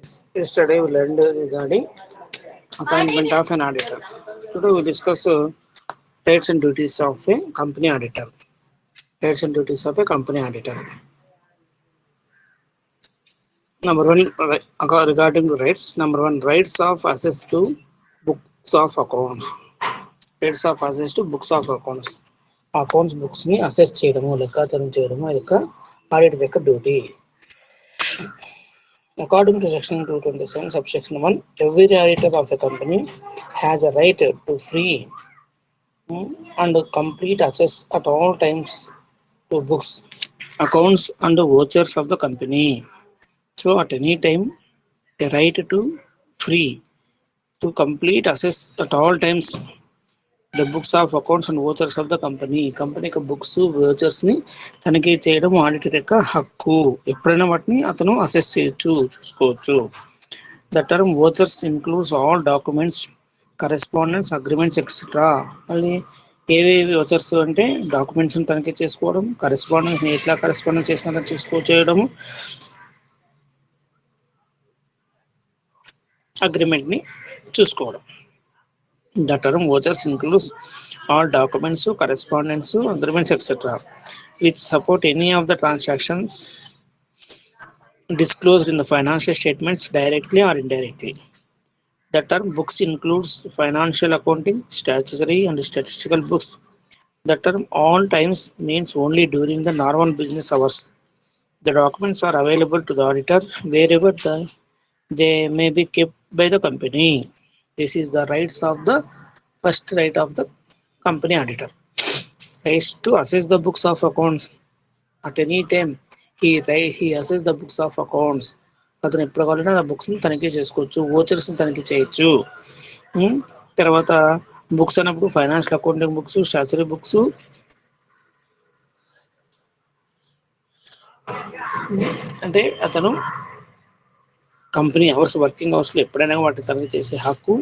Yesterday we learned regarding appointment of an auditor. Today we discuss rights and duties of a company auditor. Rights and duties of a company auditor. Number one, regarding the rights. Number one, rights of access to books of accounts. Rights of access to books of accounts. Accounts బుక్స్ని access చేయడము లెక్కాచారం చేయడము ఆ యొక్క auditor యొక్క duty. According to section 227 subsection 1, every auditor of a company has a right to free and complete access at all times to books, accounts and vouchers of the company. So at any time a right to free to complete access at all times the books of accounts and vouchers of the company. Company యొక్క books vouchers ని తనిఖీ చేయడం auditor యొక్క హక్కు. ఎప్పుడైనా వాటిని అతను assess చేయొచ్చు, చూసుకోవచ్చు. The term vouchers includes all documents, correspondence, agreements etcetera. మళ్ళీ ఏవేవి వోచర్స్ అంటే డాక్యుమెంట్స్ ని తనిఖీ చేసుకోవడం, కరెస్పాండెన్స్ ఎట్లా కరెస్పాండెన్స్ చేసినారని చేయడము, అగ్రిమెంట్ ని చూసుకోవడం. The term vouchers includes all documents, correspondence, agreements, etc., which support any of the transactions disclosed in the financial statements directly or indirectly. The term books includes financial accounting, statutory, and statistical books. The term all times means only during the normal business hours. The documents are available to the auditor wherever they may be kept by the company. This is the rights of the first right of the company auditor. Rights to assess the books of accounts. At any time he assess the books of accounts. అతను ఎప్పుడు కావాలంటే ఆ బుక్స్ని తనిఖీ చేసుకోవచ్చు, వోచర్స్ని తనిఖీ చేయొచ్చు. తర్వాత books అన్నప్పుడు financial accounting books, statutory books, అంటే అతను కంపెనీ అవర్స్, వర్కింగ్ అవర్స్లో ఎప్పుడైనా వాటిని తనిఖీ చేసే హక్కు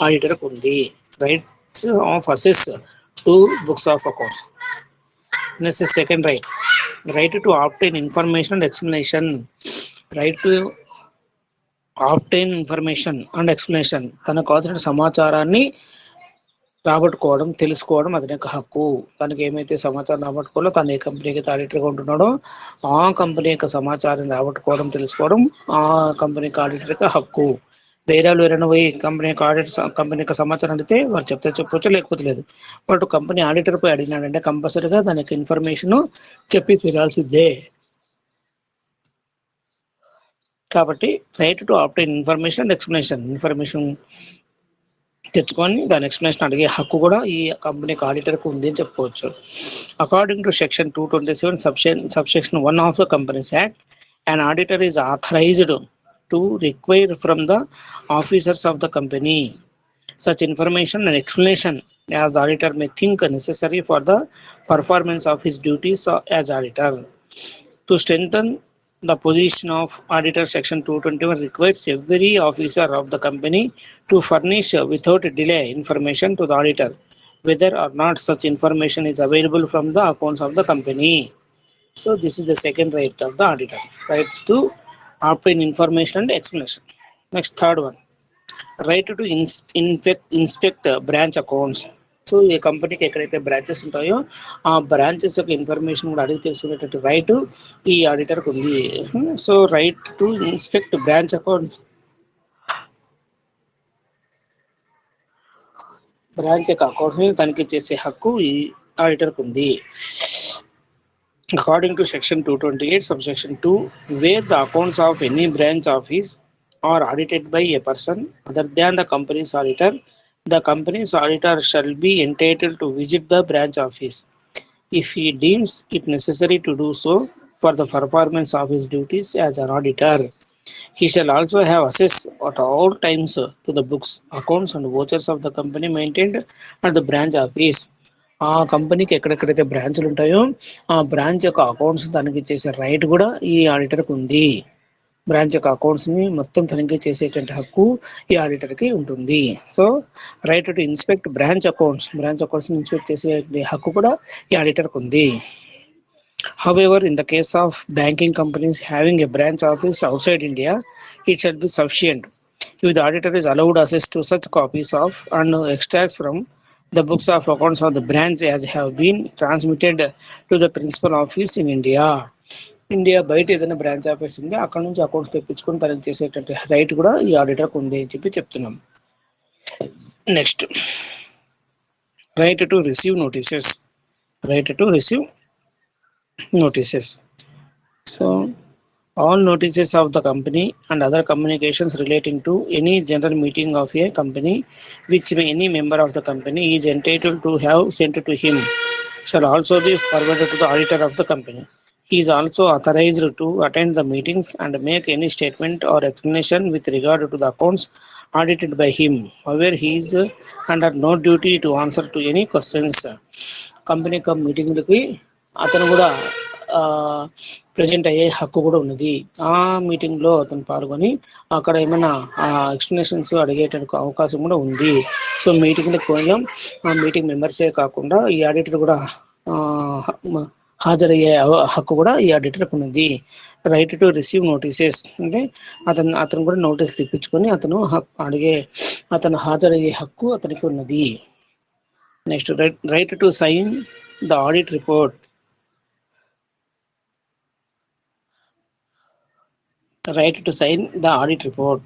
ఆడిటర్కు ఉంది. Rights of access to books of accounts. Next second right, right to obtain information and explanation. Right to obtain information and explanation. తనకు కావాల్సిన సమాచారాన్ని రాబట్టుకోవడం, తెలుసుకోవడం అతని యొక్క హక్కు. తనకి ఏమైతే సమాచారం రాబట్టుకోవాలో, తను ఏ కంపెనీకి ఆడిటర్గా ఉంటున్నాడో ఆ కంపెనీ యొక్క సమాచారం రాబట్టుకోవడం, తెలుసుకోవడం ఆ కంపెనీకి ఆడిటర్ యొక్క హక్కు. వేరే వాళ్ళు ఎవరైనా పోయి కంపెనీ యొక్క సమాచారం అడిగితే వారు చెప్తే చెప్పొచ్చు, లేకపోతే లేదు. బట్ కంపెనీ ఆడిటర్ పోయి అడిగినాడంటే కంపల్సరీగా దాని యొక్క ఇన్ఫర్మేషన్ చెప్పి తీరాల్సిందే. కాబట్టి right to obtain information and explanation. Information తెచ్చుకొని దాని ఎక్స్ప్లెనేషన్ అడిగే హక్కు కూడా ఈ కంపెనీకి ఆడిటర్కు ఉంది అని చెప్పుకోవచ్చు. According to section 227 subsection 1 of the Companies Act, an auditor is authorized to require from the officers of the company such information and explanation as the auditor may think necessary for the performance of his duties as auditor. To strengthen the position of auditor, section 221 requires every officer of the company to furnish without delay information to the auditor whether or not such information is available from the accounts of the company. So this is the second right of the auditor, rights to obtain information and explanation. Next, third one, right to inspect branch accounts. So ఏ కంపెనీకి ఎక్కడైతే branches ఉంటాయో ఆ branches యొక్క information కూడా అడిగి తెలుసుకునేటువంటి right ఈ ఆడిటర్కి ఉంది. So right to inspect branch accounts, branch యొక్క అకౌంట్స్ ని తనిఖీ చేసే హక్కు ఈ ఆడిటర్కి ఉంది. According to section 228 subsection 2, where the accounts of any branch office are audited by a person other than the company's auditor, the company's auditor shall be entitled to visit the branch office if he deems it necessary to do so for the performance of his duties as an auditor. He shall also have access at all times to the books, accounts and vouchers of the company maintained at the branch office. ఆ కంపెనీకి ఎక్కడెక్కడైతే బ్రాంచ్లు ఉంటాయో ఆ branch యొక్క accounts తనిఖీ చేసే right కూడా ఈ ఆడిటర్కి ఉంది. బ్రాంచ్ యొక్క అకౌంట్స్ని మొత్తం తనిఖీ చేసేటువంటి హక్కు ఈ ఆడిటర్కి ఉంటుంది. So right to inspect branch అకౌంట్స్ని ఇన్స్పెక్ట్ చేసే హక్కు కూడా ఈ ఆడిటర్కి ఉంది. However, in the case of banking companies having a branch office outside India, it should be sufficient if the auditor is allowed access to such copies of and extracts from the books of accounts of the branch as have been transmitted to the principal office in India. India బయట ఏదైనా branch office ఉంది, అక్కడ నుంచి accounts తెప్పించుకొని తనకి చేసేటువంటి right కూడా ఈ ఆడిటర్కి ఉంది అని చెప్పి చెప్తున్నాం. Next, right to receive notices. Right to receive notices. So all notices of the company and other communications relating to any general meeting of a company which any member of the company is entitled to have sent to him shall also be forwarded to the auditor of the company. He is also authorized to attend the meetings and make any statement or explanation with regard to the accounts audited by him. However, he is under no duty to answer to any questions. Company మీటింగ్లకి అతను కూడా present అయ్యే హక్కు కూడా ఉన్నది. ఆ మీటింగ్లో అతను పాల్గొని అక్కడ ఏమైనా ఎక్స్ప్లెనేషన్స్ అడిగేటకు అవకాశం కూడా ఉంది. సో మీటింగ్లకు పోయినాం, ఆ మీటింగ్ మెంబర్సే కాకుండా ఈ ఆడిటర్ కూడా హాజరయ్యే హక్కు కూడా ఈ ఆడిటర్కి ఉన్నది. రైట్ టు రిసీవ్ నోటీసెస్ అంటే అతను కూడా నోటీస్ తెప్పించుకొని అతను హాజరయ్యే హక్కు అతనికి ఉన్నది. Next, right to sign the audit report. Right to sign the audit report.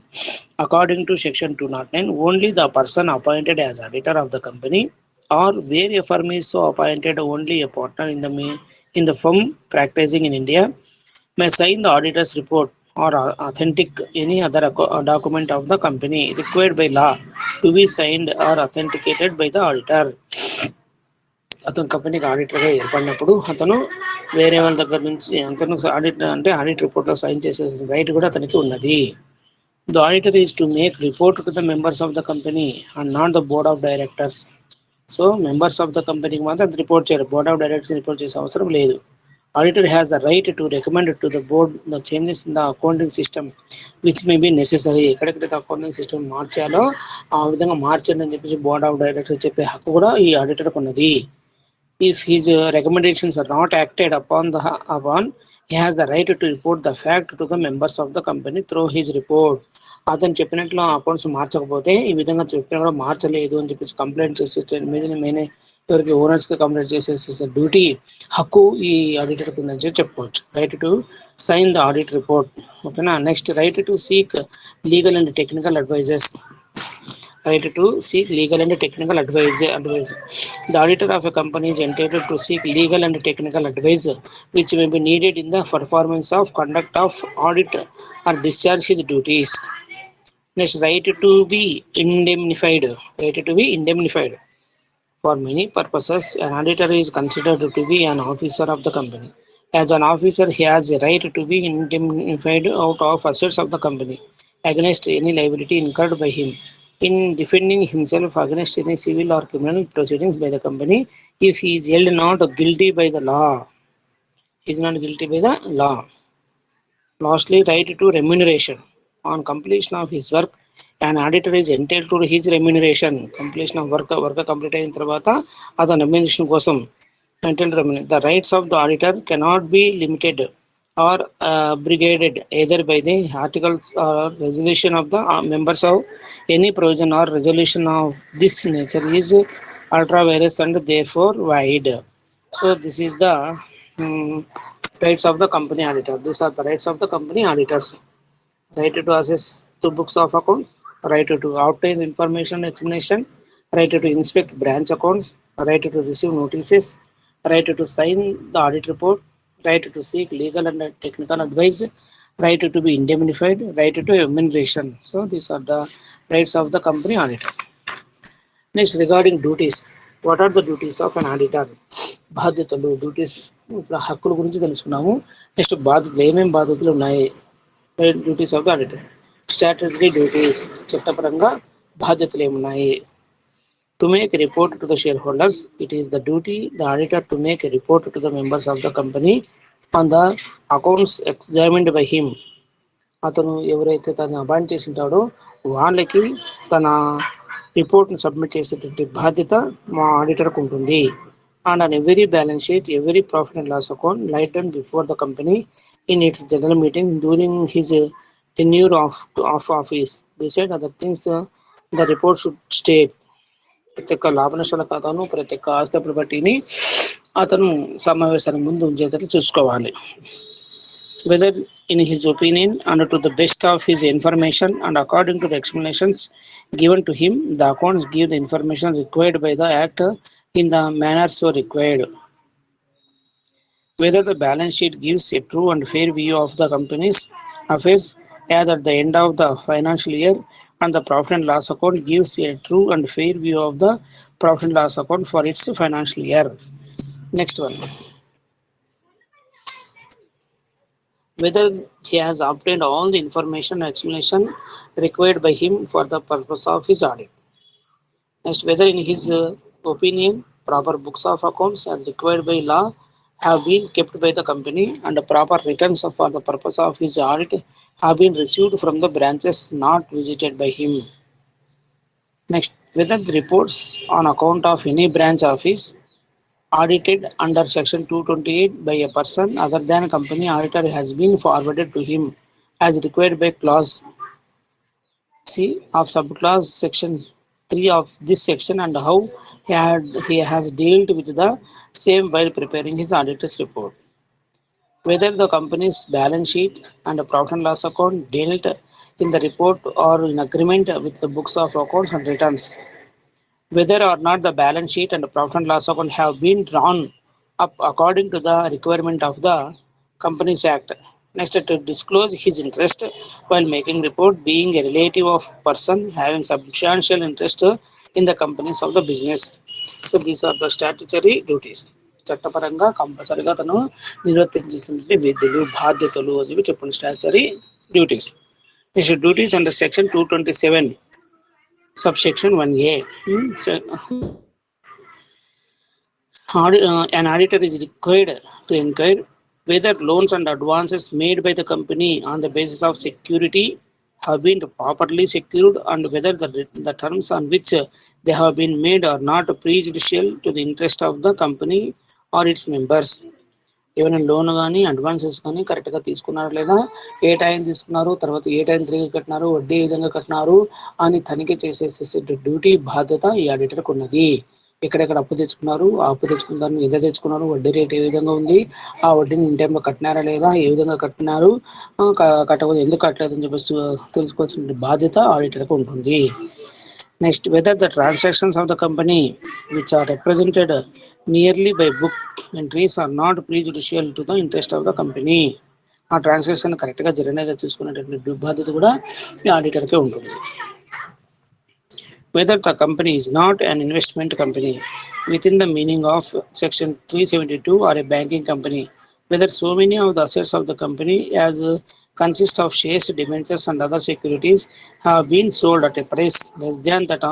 According to section 209, only the person appointed as auditor of the company or where a firm is so appointed only a partner in the firm practicing in India may sign the auditor's report or authentic any other document of the company required by law to be signed or authenticated by the auditor. అతను కంపెనీకి ఆడిటర్గా ఏర్పడినప్పుడు అతను వేరే వాళ్ళ దగ్గర నుంచి అతను audit రిపోర్ట్లో సైన్ చేసే రైట్ కూడా అతనికి ఉన్నది. The auditor is to make report to the members of the company and not the board of directors. So members of the కంపెనీకి మాత్రం అది రిపోర్ట్ చేయాలి, బోర్డ్ ఆఫ్ డైరెక్టర్స్ రిపోర్ట్ చేసే అవసరం లేదు. Auditor has the right to recommend to the board the changes in the accounting system which may be necessary. ఎక్కడెక్కడైతే accounting system మార్చాలో ఆ విధంగా మార్చండి అని చెప్పేసి బోర్డ్ ఆఫ్ డైరెక్టర్స్ చెప్పే హక్కు కూడా ఈ ఆడిటర్కి ఉన్నది. If his recommendations are not acted upon, he has the right to report the fact to the members of the company through his report. అతను చెప్పినట్లు అకౌంట్స్ మార్చకపోతే ఈ విధంగా చెప్పినా కూడా మార్చలేదు అని చెప్పేసి కంప్లైంట్ చేసే మీద ఎవరికి ఓనర్స్కి కంప్లైంట్ చేసే డ్యూటీ హక్కు ఈ ఆడిటర్కి ఉందని చెప్పుకోవచ్చు. Right to sign the audit report. ఓకేనా. Next, right to seek legal and technical advises. Right to seek legal and technical advice. The auditor of a company is entitled to seek legal and technical advice which may be needed in the performance of conduct of audit or discharge his duties. Next, right to be indemnified. Right to be indemnified. For many purposes, an auditor is considered to be an officer of the company. As an officer, he has a right to be indemnified out of assets of the company against any liability incurred by him in defending himself against any civil or criminal proceedings by the company if he is held not guilty by the law. He is not guilty by the law. Lastly, right to remuneration. On completion of his work, an auditor is entitled to his remuneration. Completion of work complete అయిన తర్వాత అతని remuneration కోసం the rights of the auditor cannot be limited or abrogated either by the articles or resolution of the members of any provision or resolution of this nature is ultra vires and therefore void. So this is the rights of the company auditor. These are the rights of the company auditors. Right to access to books of account, right to obtain information explanation, right to inspect branch accounts, right to receive notices, right to sign the audit report, right to seek legal and technical advice, right to be indemnified, right to remuneration. So these are the rights of the company auditor. Next, regarding duties. What are the duties of an auditor? బాధ్యతలు, duties, హక్కుల గురించి తెలుసుకున్నాము. Next, బాధ్యతలు ఏమేమి బాధ్యతలు ఉన్నాయి. Duties of the auditor. Statutory duties, చట్టపరంగా బాధ్యతలు ఏమున్నాయి. To make a report to the shareholders, it is the duty the auditor to make a report to the members of the company on the accounts examined by him. అతను ఎవరైతే తను appoint చేసి ఉంటాడో వాళ్ళకి తన రిపోర్ట్ని సబ్మిట్ చేసేటువంటి బాధ్యత మా ఆడిటర్కు ఉంటుంది. and on every balance sheet, every profit and loss account laid down before the company in its general meeting during his tenure of office. Beside other things, the report should state ప్రతి ఒక్క లాభ నష్టాల ఖాతాను ప్రతి ఒక్క ఆస్తి బట్టిని అతను సమావేశానికి ముందు ఉంచేటట్లు చూసుకోవాలి. Whether in his opinion and to the best of his information and according to the explanations given to him, the accounts give the information required by the act in the manner so required. Whether the balance sheet gives a true and fair view of the company's affairs as at the end of the financial year, and the profit and loss account gives a true and fair view of the profit and loss account for its financial year. Next one. Whether he has obtained all the information and explanation required by him for the purpose of his audit. Next, whether in his opinion proper books of accounts as required by law have been kept by the company and the proper returns for the purpose of his audit have been received from the branches not visited by him. Next, whether the reports on account of any branch office audited under section 228 by a person other than company auditor has been forwarded to him as required by clause C of subclause section 3 of this section, and how he has dealt with the same while preparing his auditor's report. Whether the company's balance sheet and the profit and loss account dealt in the report or in agreement with the books of accounts and returns. Whether or not the balance sheet and the profit and loss account have been drawn up according to the requirement of the Companies Act. Next, to disclose his interest while making report, being a relative of person having substantial interest in the companies of the business. So these are the statutory duties. చట్టపరంగా కంపల్సరిగా తను నిర్వర్తించాల్సిన విధులు బాధ్యతలు అని చెప్పి చెప్పండి. Statutory duties. Next duties under section 227 subsection 1A. An auditor is required to inquire whether loans and advances made by the company on the basis of security have been properly secured and whether the terms on which they have been made are not prejudicial to the interest of the company or its members. ఏమైనా loan కానీ advances కానీ కరెక్ట్గా తీసుకున్నారా లేదా, ఏ time తీసుకున్నారు, తర్వాత ఏ time తిరిగి కట్టినారు, వడ్డీ ఏ విధంగా కట్టినారు అని తనిఖీ చేసే డ్యూటీ బాధ్యత ఈ ఆడిటర్కి ఉన్నది. ఎక్కడెక్కడ అప్పు తెచ్చుకున్నారు, ఆ అప్పు తెచ్చుకున్న దాన్ని ఎంత తెచ్చుకున్నారు, వడ్డీ రేట్ ఏ విధంగా ఉంది, ఆ వడ్డీని ఇన్ టైంలో కట్టినారా లేదా, ఏ విధంగా కట్టినారు, కట్టకపోతే ఎందుకు కట్టలేదని చెప్పేసి తెలుసుకోవాల్సిన బాధ్యత ఆడిటర్కి ఉంటుంది. Next, whether the transactions of the company which are represented nearly by book entries are not prejudicial to the interest of the company. ఆ ట్రాన్సాక్షన్ కరెక్ట్గా జరిగినగా చూసుకునేటటువంటి బాధ్యత కూడా ఈ ఆడిటర్కే ఉంటుంది. Whether the company is not an investment company within the meaning of section 372 or a banking company, whether so many of the assets of the company as consist of shares, debentures and other securities have been sold at a price less than that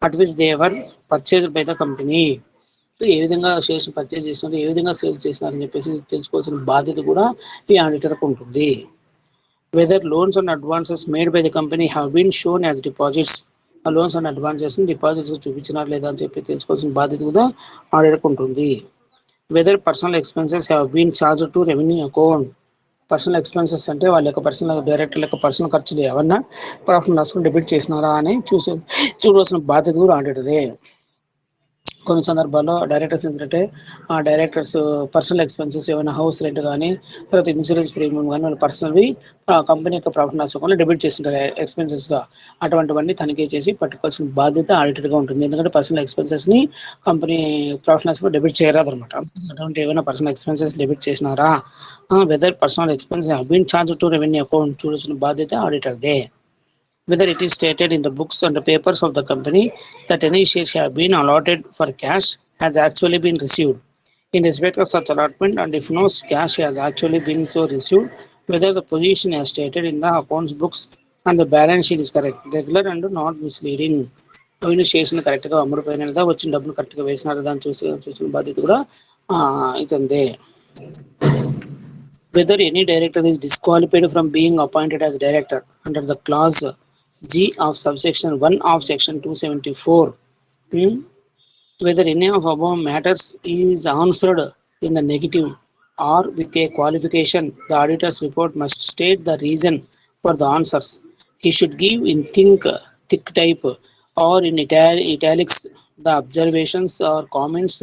at which they were purchased by the company. So ఏ విధంగా shares purchase చేసినారు, ఏ విధంగా sales చేసినారని చెప్పేసి తెలుసుకోవాల్సిన బాధ్యత కూడా ఈ ఆడిటర్కి ఉంటుంది. Whether loans and advances made by the company have been shown as deposits, ఆ లోన్స్ అండ్ అడ్వాన్సెస్ని డిపాజిట్స్ చూపించినారు లేదా అని చెప్పి తెలుసుకోవాల్సిన బాధ్యత కూడా ఆడిటర్కి ఉంటుంది. Whether personal expenses have been charge to revenue account, personal expenses అంటే వాళ్ళ యొక్క పర్సనల్ డైరెక్టర్ యొక్క పర్సనల్ ఖర్చులు ఏమన్నా ప్రాఫిట్ లాస్ డెబిట్ చేసినారా అని చూడవలసిన బాధ్యత కూడా ఆడిటర్దే. కొన్ని సందర్భాల్లో డైరెక్టర్స్ ఏంటంటే ఆ డైరెక్టర్స్ పర్సనల్ ఎక్స్పెన్సెస్ ఏమైనా హౌస్ రెంట్ కానీ తర్వాత ఇన్సూరెన్స్ ప్రీమియం కానీ వాళ్ళ పర్సనల్వి కంపెనీ యొక్క ప్రాఫిట్ లాస్ అకౌంట్లో డెబిట్ చేసింటారు ఎక్స్పెన్సెస్గా. అటువంటివన్నీ తనిఖీ చేసి పట్టుకోవాల్సిన బాధ్యత ఆడిటర్గా ఉంటుంది. ఎందుకంటే పర్సనల్ ఎక్స్పెన్సెస్ని కంపెనీ ప్రాఫిట్ లాస్ డెబిట్ చేయరాదు అనమాట. అటువంటి ఏమైనా పర్సనల్ ఎక్స్పెన్సెస్ డెబిట్ చేసినారా, whether personal expenses have been charge to revenue account చూడాల్సిన బాధ్యత ఆడిటర్దే. Whether it is stated in the books and the papers of the company that any shares have been allotted for cash has actually been received in respect of such allotment, and if no cash has actually been so received, whether the position as stated in the accounts books and the balance sheet is correct, regular and not misleading. పోయిన షేర్స్ని కరెక్ట్గా అమ్ముడుపోయిన లేదా వచ్చిన డబ్బులు కరెక్ట్గా వేసినారు దాన్ని చూసిన బాధ్యత కూడా ఇదందే. Whether any director is disqualified from being appointed as director under the clause G of subsection 1 of section 274 Whether any of above matters is answered in the negative or with a qualification, the auditor's report must state the reason for the answers. He should give in thick type or in italics the observations or comments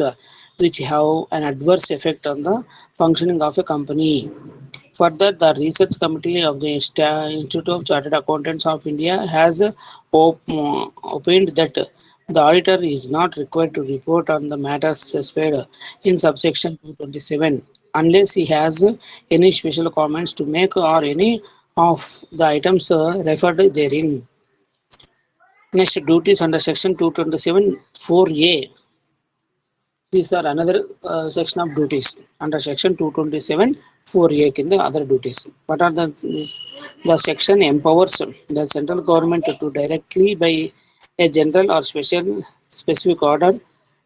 which have an adverse effect on the functioning of a company. Further, the research committee of the Institute of Chartered Accountants of India has opined that the auditor is not required to report on the matters specified in subsection 227 unless he has any special comments to make or any of the items referred therein. Next, duties under section 227 4A. These are another section of duties under section 227 4A in the other duties. What are the section empowers the central government to directly by a general or specific order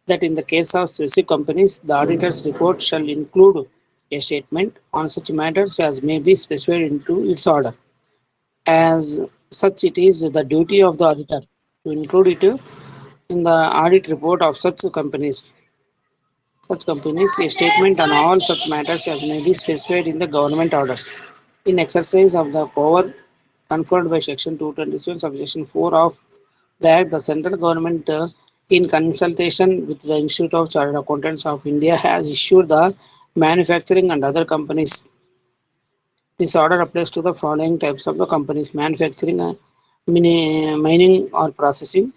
that in the case of specific companies, the auditor's report shall include a statement on such matters as may be specified into its order. As such, it is the duty of the auditor to include it in the audit report of such companies a statement on all such matters as may be specified in the government orders. In exercise of the power conferred by Section 227, Subsection 4 of the Act, the central government, in consultation with the Institute of Chartered Accountants of India, has issued the manufacturing and other companies. This order applies to the following types of the companies: manufacturing, mining or processing,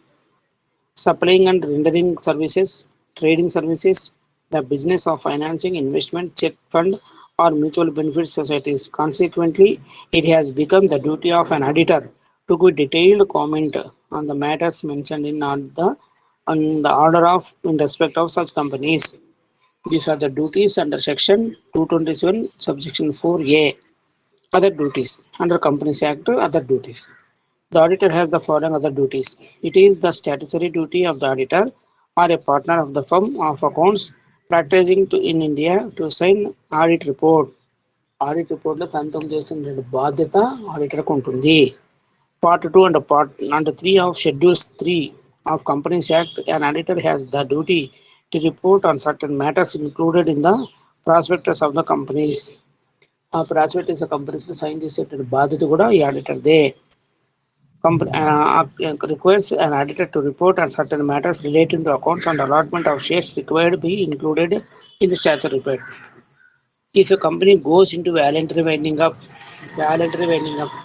supplying and rendering services, trading services, the business of financing, investment, check fund, or mutual benefit societies. Consequently, it has become the duty of an auditor to give detailed comment on the matters mentioned on the order of in respect of such companies. These are the duties under section 227, subsection 4A. Other duties under Companies Act, other duties. The auditor has the following other duties. It is the statutory duty of the auditor or a partner of the firm of accounts practicing in India to sign audit report. Audit report లో సంతకం చేసిన బాధ్యత ఆడిటర్కు ఉంటుంది. Part 2 and Part 3 of Schedules 3 of Companies Act, an auditor has the duty to report on certain matters included in the prospectus of the companies. ఆ prospectus companies sign చేసేటువంటి బాధ్యత కూడా ఈ ఆడిటర్దే. Requires an auditor to report on certain matters relating to accounts and allotment of shares required be included in the statutory report. If a company goes into voluntary winding up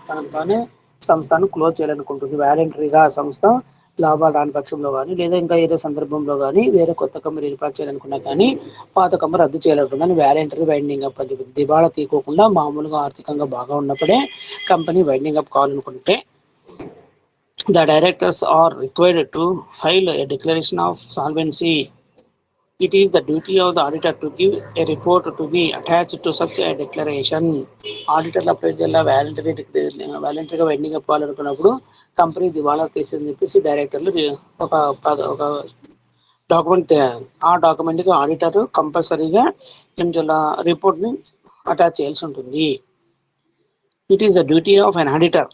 తనకు తానే సంస్థను close చేయాలనుకుంటుంది. వాలంటరీగా సంస్థ లాభాలు రాని పక్షంలో కానీ లేదా ఇంకా ఏదో సందర్భంలో కానీ వేరే కొత్త కంపెనీ ఏర్పాటు చేయాలనుకున్నా కానీ పాత కంపెనీ రద్దు చేయాలనుకుందని వాలంటరీ వైండింగ్ అప్ అని చెప్పి దివాళా తీయకోకుండా మామూలుగా ఆర్థికంగా బాగా ఉన్నప్పుడే కంపెనీ వైండింగ్ అప్ కావాలనుకుంటే the directors are required to file a declaration of solvency. It is the duty of the auditor to give a report to be attached to such a declaration. ఆడిటర్ల ప్రజల వాలంటరీగా winding up అవ్వాలనుకున్నప్పుడు company దివాళా తీసిందని చెప్పేసి డైరెక్టర్లు ఒక document, ఆ డాక్యుమెంట్కి auditor కంపల్సరీగా ఏం చేయాల రిపోర్ట్ని అటాచ్ చేయాల్సి ఉంటుంది. It is the duty of an auditor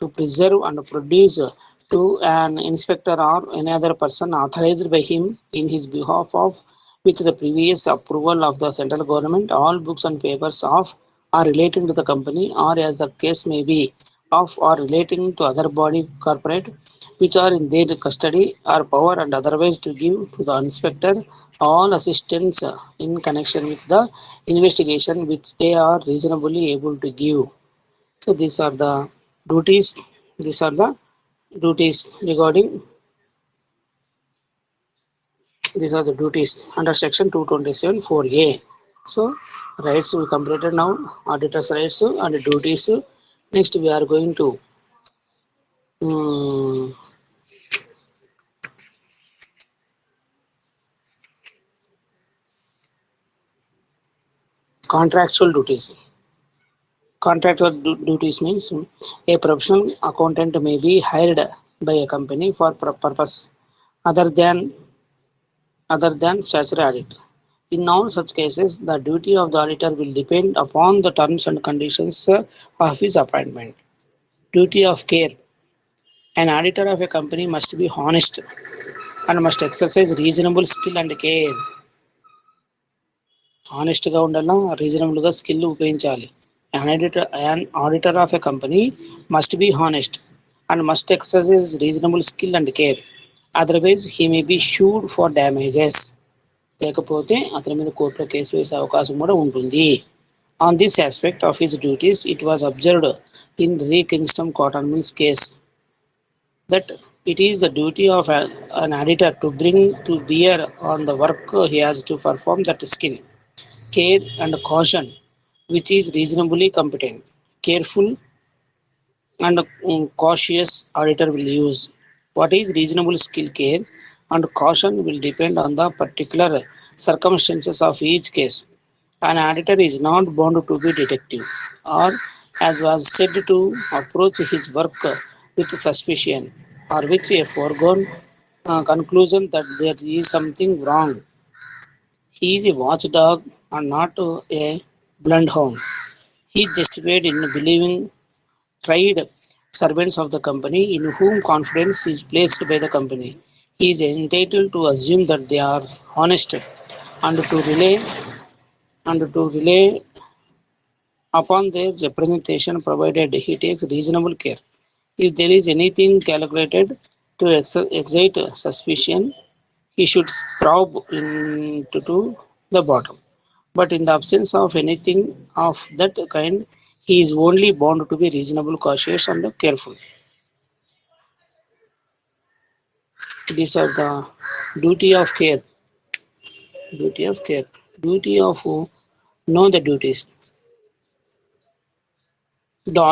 to preserve and produce to an inspector or any other person authorized by him in his behalf of with the previous approval of the central government all books and papers of or relating to the company or as the case may be of or relating to other body corporate which are in their custody or power and otherwise to give to the inspector all assistance in connection with the investigation which they are reasonably able to give. So these are the duties. These are the duties regarding. These are the duties under section 227 4A. So rights we completed now. Auditors rights and duties. Next we are going to contractual duties. Contractual duties means a professional accountant may be hired by a company for purpose other than statutory audit. In all such cases, the duty of the auditor will depend upon the terms and conditions of his appointment. Duty of care. An auditor of a company must be honest and must exercise reasonable skill and care. హానెస్ట్గా ఉండాలా, రీజనబుల్గా skill ఉపయోగించాలి. An auditor of a company must be honest and must exercise reasonable skill and care. Otherwise, he may be sued for damages. లేకపోతే అతని మీద కోర్టులో case వేసే అవకాశం కూడా ఉంటుంది. On this aspect of his duties, it was observed in Ray Kingston Cotton Mills case that it is the duty of an auditor to bring to bear on the work he has to perform that skill, care and caution which is reasonably competent. Careful and cautious auditor will use. What is reasonable skill, care and caution will depend on the particular circumstances of each case. An auditor is not bound to be detective or, as was said, to approach his work with suspicion or with a foregone conclusion that there is something wrong. He is a watchdog and not a bloodhound. He justified in believing tried servants of the company in whom confidence is placed by the company. He is entitled to assume that they are honest and to rely upon their representation provided he takes reasonable care. If there is anything calculated to excite suspicion, he should probe into to the bottom. But in the absence of anything of that kind, he is only bound to be reasonable, cautious, and careful. These are the duty of care, duty of care, duty of know the duties. The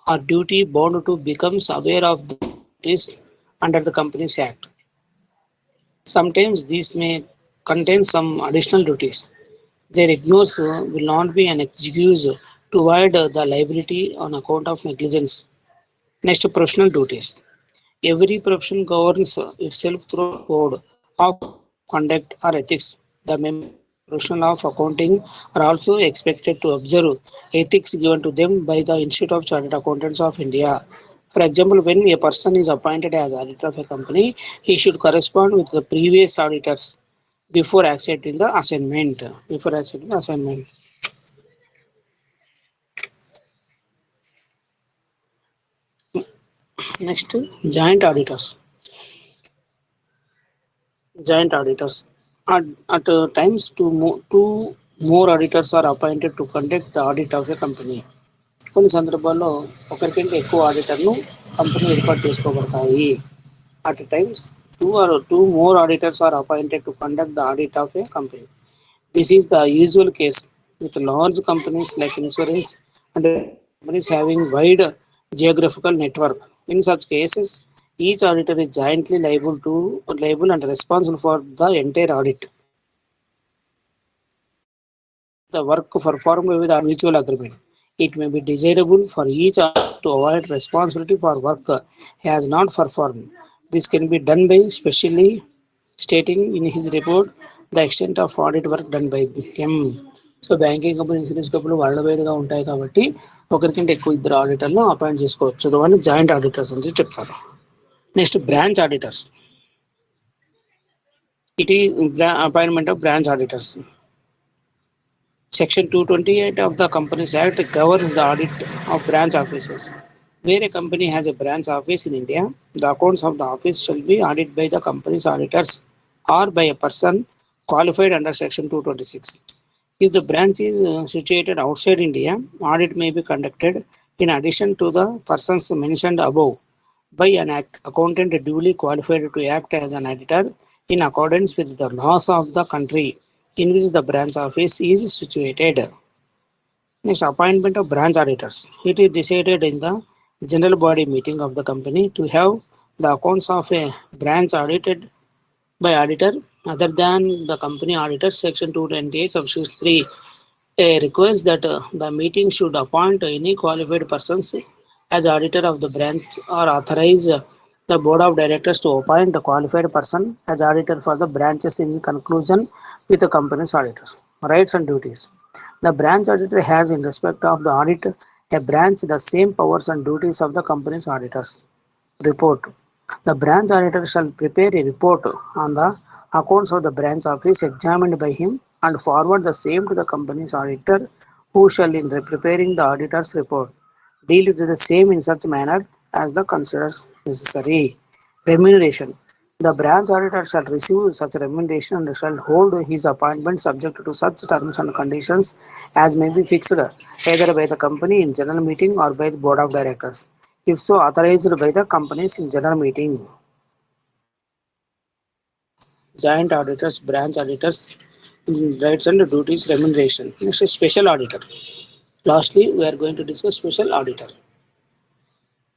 or duty bound to becomes aware of the duties under the Companies Act. Sometimes these may contain some additional duties. Their ignorance will not be an excuse to avoid the liability on account of negligence. Next, professional duties. Every profession governs itself through a code of conduct or ethics. The members of the profession of accounting are also expected to observe ethics given to them by the Institute of Chartered Accountants of India. For example, when a person is appointed as auditor of a company, he should correspond with the previous auditors before accepting the assignment. Before accepting the assignment. Next, joint auditors. Giant auditors. At times, two more auditors are appointed to conduct the audit of a company. కొన్ని సందర్భాల్లో ఒకరికంటే ఎక్కువ ఆడిటర్ను company ఏర్పాటు చేసుకోబడతాయి. At times, two more auditors are appointed to conduct the audit of a company. This is the usual case with large companies like insurance and companies having wide geographical network. In such cases, each auditor is jointly liable and responsible for the entire audit. The work performed with a mutual agreement. It may be desirable for each auditor to avoid responsibility for work he has not performed. This can be done by specially stating in his report the extent of audit work done by him. So banking company, insurance company world వైడ్గా ఉంటాయి కాబట్టి ఒకరికంటే ఎక్కువ ఇద్దరు ఆడిటర్లు appoint చేసుకోవచ్చు. దాన్ని joint auditors అని చెప్తారు. Next branch auditors. It is appointment of branch auditors. Section 228 of the Companies Act governs the audit of branch offices. Where a company has a branch office in India, the accounts of the office shall be audited by the company's auditors or by a person qualified under Section 226. If the branch is situated outside India, audit may be conducted in addition to the persons mentioned above by an accountant duly qualified to act as an auditor in accordance with the laws of the country in which the branch office is situated. Next, appointment of branch auditors. It is decided in the general body meeting of the company to have the accounts of a branch audited by auditor other than the company auditor. Section 228 subsection 3 requires that the meeting should appoint any qualified persons as auditor of the branch or authorize the board of directors to appoint a qualified person as auditor for the branches in conclusion with the company's auditors. Rights and duties. The branch auditor has in respect of the audit a branch the same powers and duties of the company's auditors. Report. The branch auditor shall prepare a report on the accounts of the branch office examined by him and forward the same to the company's auditor, who shall, in preparing the auditor's report, deal with the same in such manner as the considers necessary. Remuneration. The branch auditor shall receive such remuneration and shall hold his appointment subject to such terms and conditions as may be fixed either by the company in general meeting or by the board of directors, if so authorized by the companies in general meeting. Joint auditors, branch auditors, rights and duties, remuneration. Next is special auditor. Lastly, we are going to discuss special auditor.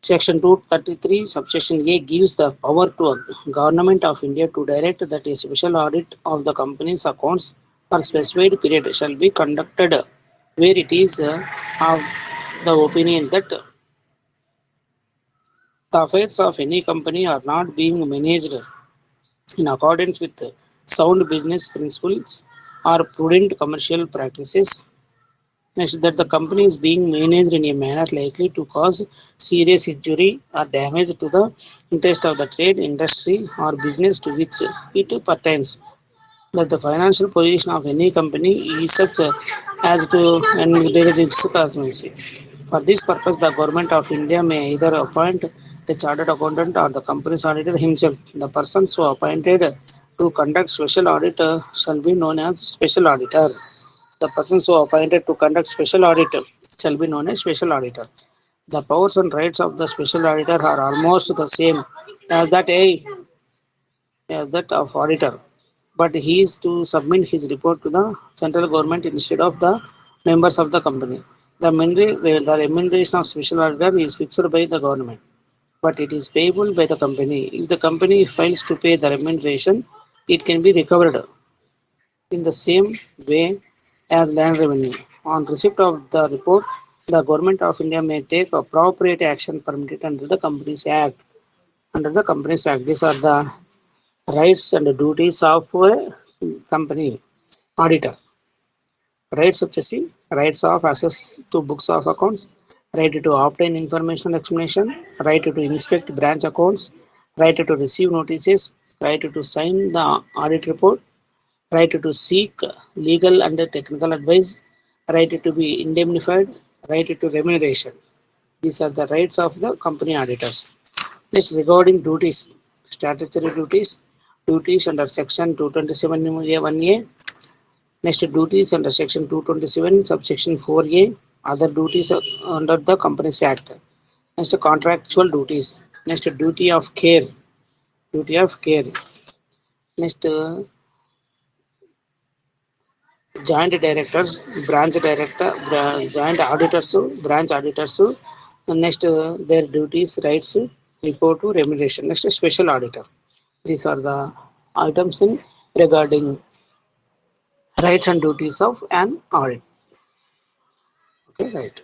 Section 233, subsection A gives the power to a Government of India to direct that a special audit of the company's accounts for specified period shall be conducted where it is of the opinion that the affairs of any company are not being managed in accordance with sound business principles or prudent commercial practices. Next, that the company is being managed in a manner likely to cause serious injury or damage to the interest of the trade, industry, or business to which it pertains. That the financial position of any company is such as to encourage its constancy. For this purpose, the Government of India may either appoint a chartered accountant or the company's auditor himself. The person so appointed to conduct special audit shall be known as special auditor. The person so appointed to conduct special audit shall be known as special auditor. The powers and rights of the special auditor are almost the same as that of auditor, but he is to submit his report to the central government instead of the members of the company. The remuneration of special auditor is fixed by the government, but it is payable by the company. If the company fails to pay the remuneration, it can be recovered in the same way as land revenue. On receipt of the report, the Government of India may take appropriate action permitted under the Companies Act. Under the Companies Act, these are the rights and duties of a company auditor. Rights వచ్చేసి rights of access to books of accounts, right to obtain information explanation, right to inspect branch accounts, right to receive notices, right to sign the audit report, right to seek legal and technical advice, right to be indemnified, right to remuneration. These are the rights of the company auditors. Next, regarding duties, statutory duties, duties under section 227(1)(a). Next, duties under section 227, subsection 4A, other duties under the Companies Act. Next, contractual duties. Next, duty of care. Duty of care. Next, joint directors, branch director, joint auditors, branch auditors. Next, their duties, rights, report to remuneration. Next, special auditor. These are the items in regarding rights and duties of an audit. Okay, right.